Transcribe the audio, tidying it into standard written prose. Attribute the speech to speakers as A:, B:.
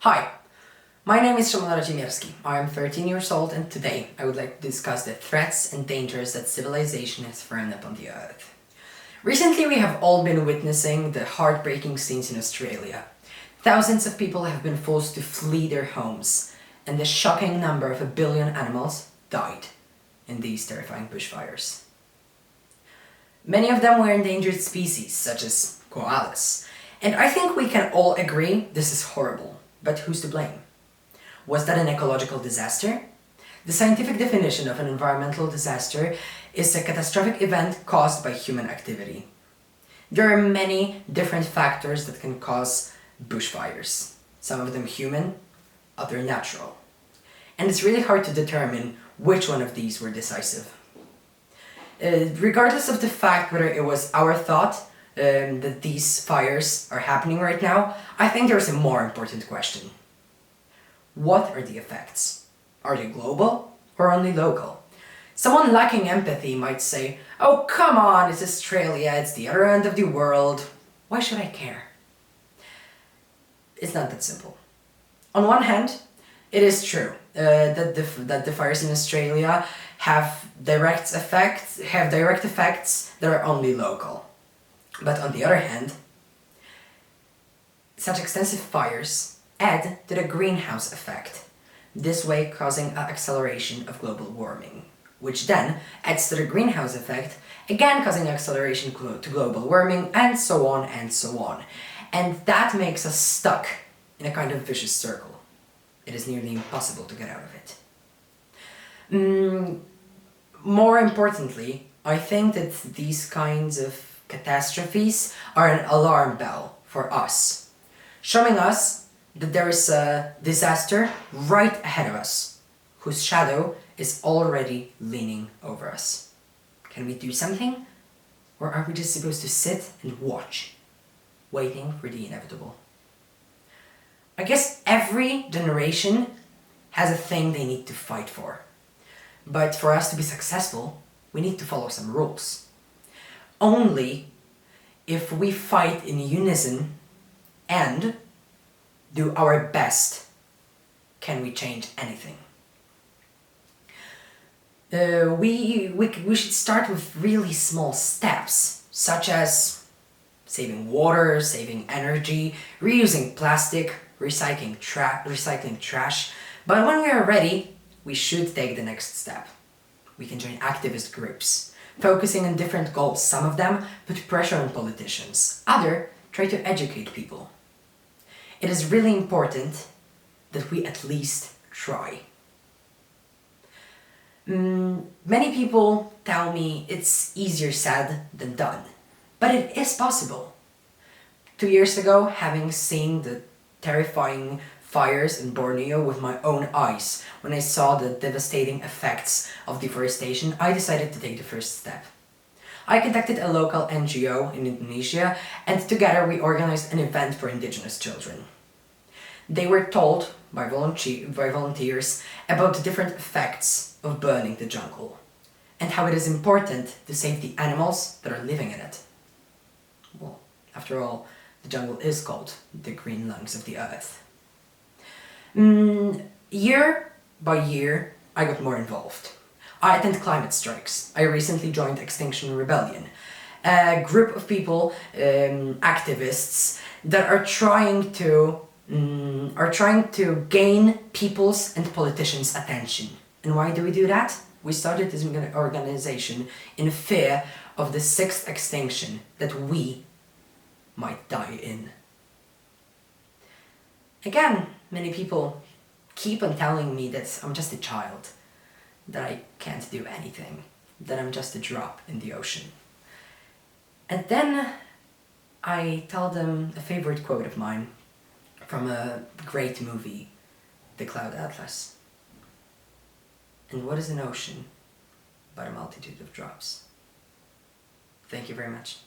A: Hi, my name is Szymon Radzimierski. I am 13 years old and today I would like to discuss the threats and dangers that civilization has thrown upon the earth. Recently we have all been witnessing the heartbreaking scenes in Australia. Thousands of people have been forced to flee their homes and the shocking number of 1 billion animals died in these terrifying bushfires. Many of them were endangered species such as koalas, and I think we can all agree this is horrible. But who's to blame? Was that an ecological disaster? The scientific definition of an environmental disaster is a catastrophic event caused by human activity. There are many different factors that can cause bushfires. Some of them human, other natural. And it's really hard to determine which one of these were decisive. Regardless of the fact whether it was our thought that these fires are happening right now, I think there's a more important question. What are the effects? Are they global or only local? Someone lacking empathy might say, "Oh, come on, it's Australia, it's the other end of the world. Why should I care?" It's not that simple. On one hand, it is true that the fires in Australia have direct effects that are only local. But on the other hand, such extensive fires add to the greenhouse effect, this way causing an acceleration of global warming, which then adds to the greenhouse effect, again causing acceleration to global warming, and so on and so on. And that makes us stuck in a kind of vicious circle. It is nearly impossible to get out of it. More importantly, I think that these kinds of catastrophes are an alarm bell for us, showing us that there is a disaster right ahead of us, whose shadow is already leaning over us. Can we do something? Or are we just supposed to sit and watch, waiting for the inevitable? I guess every generation has a thing they need to fight for. But for us to be successful, we need to follow some rules. Only if we fight in unison and do our best can we change anything. We should start with really small steps, such as saving water, saving energy, reusing plastic, recycling trash. But when we are ready, we should take the next step. We can join activist groups, focusing on different goals. Some of them put pressure on politicians, others try to educate people. It is really important that we at least try. Many people tell me it's easier said than done, but it is possible. 2 years ago, having seen the terrifying fires in Borneo with my own eyes, when I saw the devastating effects of deforestation, I decided to take the first step. I contacted a local NGO in Indonesia, and together we organized an event for indigenous children. They were told by volunteers about the different effects of burning the jungle, and how it is important to save the animals that are living in it. Well, after all, the jungle is called the green lungs of the earth. Year by year, I got more involved. I attend climate strikes. I recently joined Extinction Rebellion, a group of people, activists, that are trying to gain people's and politicians' attention. And why do we do that? We started this organization in fear of the 6th extinction that we might die in. Again, many people keep on telling me that I'm just a child, that I can't do anything, that I'm just a drop in the ocean. And then I tell them a favorite quote of mine from a great movie, The Cloud Atlas. And what is an ocean but a multitude of drops? Thank you very much.